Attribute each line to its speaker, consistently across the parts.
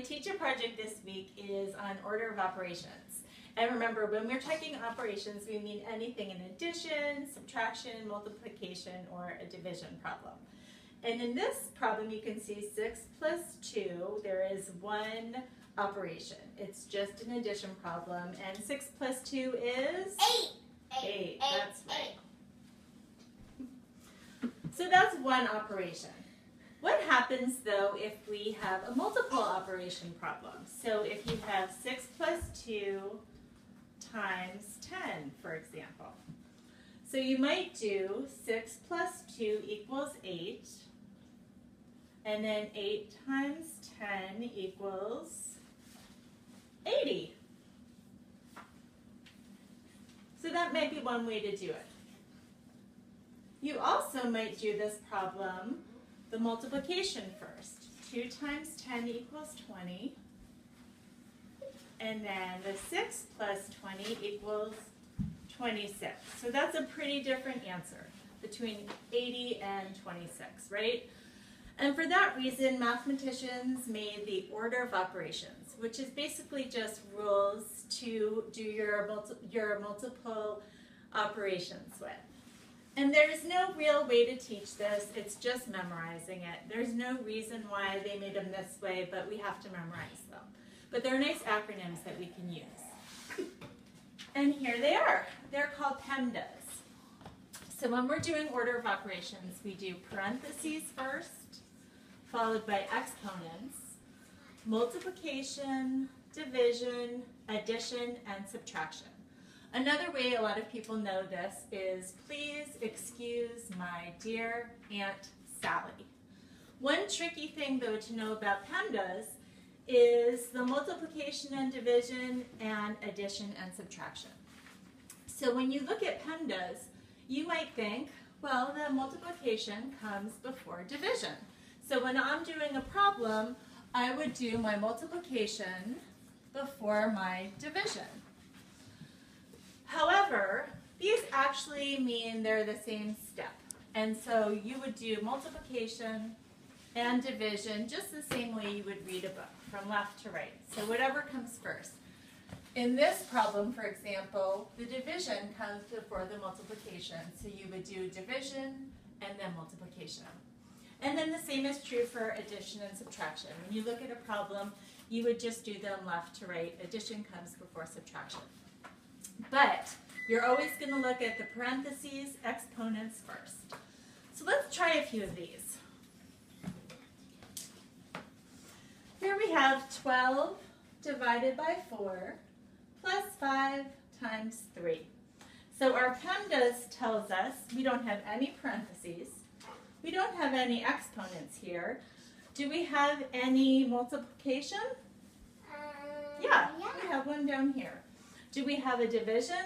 Speaker 1: teacher project this week is on order of operations. And remember, when we're checking operations, we mean anything in addition, subtraction, multiplication, or a division problem. And in this problem, you can see 6 plus 2, there is one operation. It's just an addition problem. And 6 plus 2 is? 8. That's right. So that's one operation. What happens though if we have a multiple operation problem? So if you have 6 plus 2 times 10, for example. So you might do 6 plus 2 equals 8, and then 8 times 10 equals 80. So that might be one way to do it. You also might do this problem the multiplication first. 2 times 10 equals 20. And then the 6 plus 20 equals 26. So that's a pretty different answer between 80 and 26, right? And for that reason, mathematicians made the order of operations, which is basically just rules to do your multiple operations with. And there's no real way to teach this, it's just memorizing it. There's no reason why they made them this way, but we have to memorize them. But they're nice acronyms that we can use. And here they are. They're called PEMDAS. So when we're doing order of operations, we do parentheses first, followed by exponents, multiplication, division, addition, and subtraction. Another way a lot of people know this is, please excuse my dear Aunt Sally. One tricky thing though to know about PEMDAS is the multiplication and division and addition and subtraction. So when you look at PEMDAS, you might think, well, the multiplication comes before division. So when I'm doing a problem, I would do my multiplication before my division. However, these actually mean they're the same step. And so you would do multiplication and division just the same way you would read a book, from left to right. So whatever comes first. In this problem, for example, the division comes before the multiplication. So you would do division and then multiplication. And then the same is true for addition and subtraction. When you look at a problem, you would just do them left to right. Addition comes before subtraction. But you're always going to look at the parentheses, exponents first. So let's try a few of these. Here we have 12 divided by 4 plus 5 times 3. So our PEMDAS tells us we don't have any parentheses. We don't have any exponents here. Do we have any multiplication? Yeah, we have one down here. Do we have a division?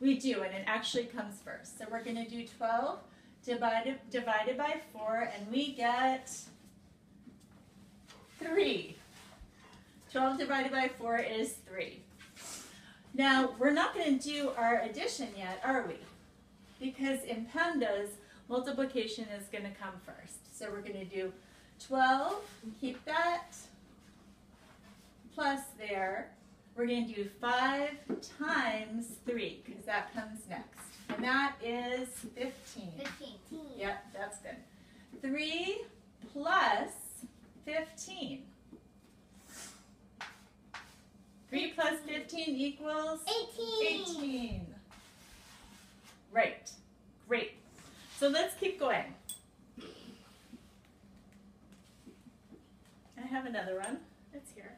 Speaker 1: We do, and it actually comes first. So we're going to do 12 divided by 4, and we get 3. 12 divided by 4 is 3. Now, we're not going to do our addition yet, are we? Because in PEMDAS, multiplication is going to come first. So we're going to do 12, keep that, plus there. We're going to do 5 times 3, because that comes next. And that is 15.
Speaker 2: 15.
Speaker 1: Yep, that's good. 3 plus 15. 3 plus 15 equals?
Speaker 2: 18.
Speaker 1: 18. Right. Great. So let's keep going. I have another one. It's here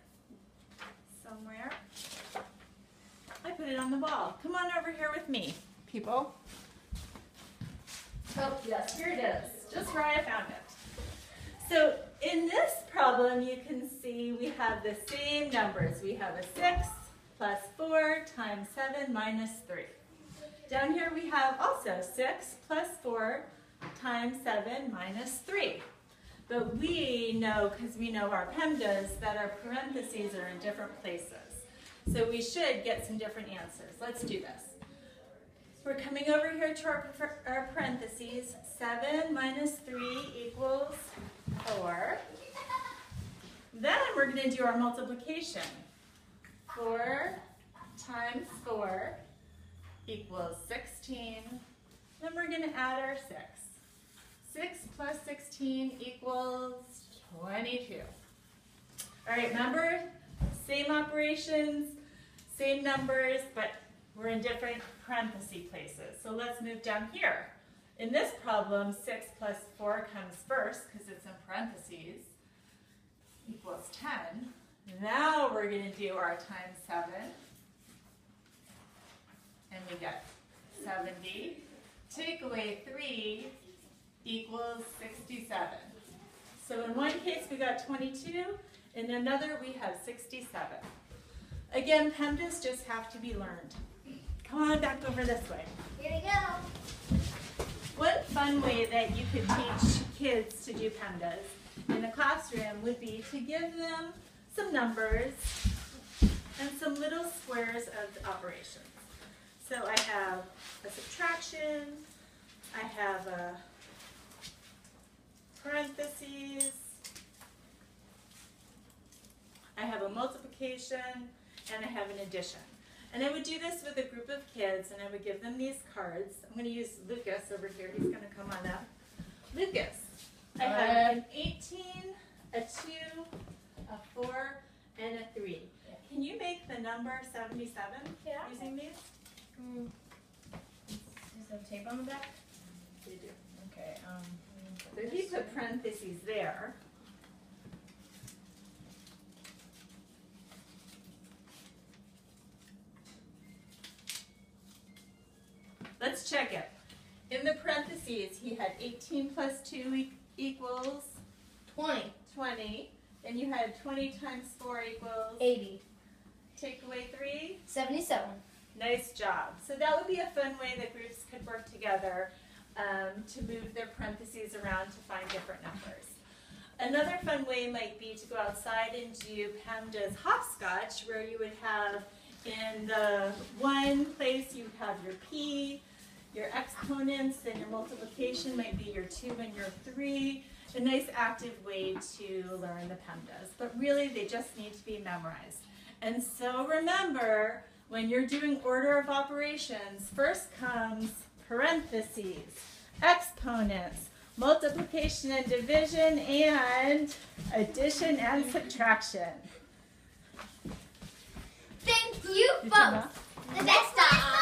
Speaker 1: somewhere. I put it on the wall. Come on over here with me, people. Oh, yes, here it is. Just where I found it. So in this problem, you can see we have the same numbers. We have a 6 plus 4 times 7 minus 3. Down here we have also 6 plus 4 times 7 minus 3. But we know, because we know our PEMDAS, that our parentheses are in different places. So we should get some different answers. Let's do this. We're coming over here to our parentheses. 7 minus 3 equals 4. Then we're going to do our multiplication. 4 times 4 equals 16. Then we're going to add our 6. 6 plus 16 equals 22. All right, remember, same operations, same numbers, but we're in different parenthesis places. So let's move down here. In this problem, 6 plus 4 comes first because it's in parentheses, equals 10. Now we're going to do our times 7, and we get 70. Take away 3 equals 67. So in one case we got 22, in another we have 67. Again, PEMDAS just have to be learned. Come on back over this way.
Speaker 2: Here we go.
Speaker 1: One fun way that you could teach kids to do PEMDAS in the classroom would be to give them some numbers and some little squares of operations. So I have a subtraction, I have a parentheses, I have a multiplication, and I have an addition. And I would do this with a group of kids, and I would give them these cards. I'm going to use Lucas over here. He's going to come on up. Lucas, I have an 18, a 2, a 4, and a 3. Can you make the number 77 using these?
Speaker 3: Does it have tape on the back?
Speaker 1: They do.
Speaker 3: Okay,
Speaker 1: So if you put parentheses there, let's check it. In the parentheses, he had 18 plus 2 equals 20. And you had 20 times 4 equals
Speaker 3: 80.
Speaker 1: Take away 3.
Speaker 3: 77.
Speaker 1: Nice job. So that would be a fun way that groups could work together to move their parentheses around to find different numbers. Another fun way might be to go outside and do PEMDAS hopscotch, where you would have in the one place you have your P, your exponents, and your multiplication might be your 2 and your 3. A nice active way to learn the PEMDAS. But really, they just need to be memorized. And so remember, when you're doing order of operations, first comes parentheses, exponents, multiplication and division, and addition and subtraction.
Speaker 2: Thank you
Speaker 1: Did you
Speaker 2: both.
Speaker 1: know?
Speaker 2: The next time.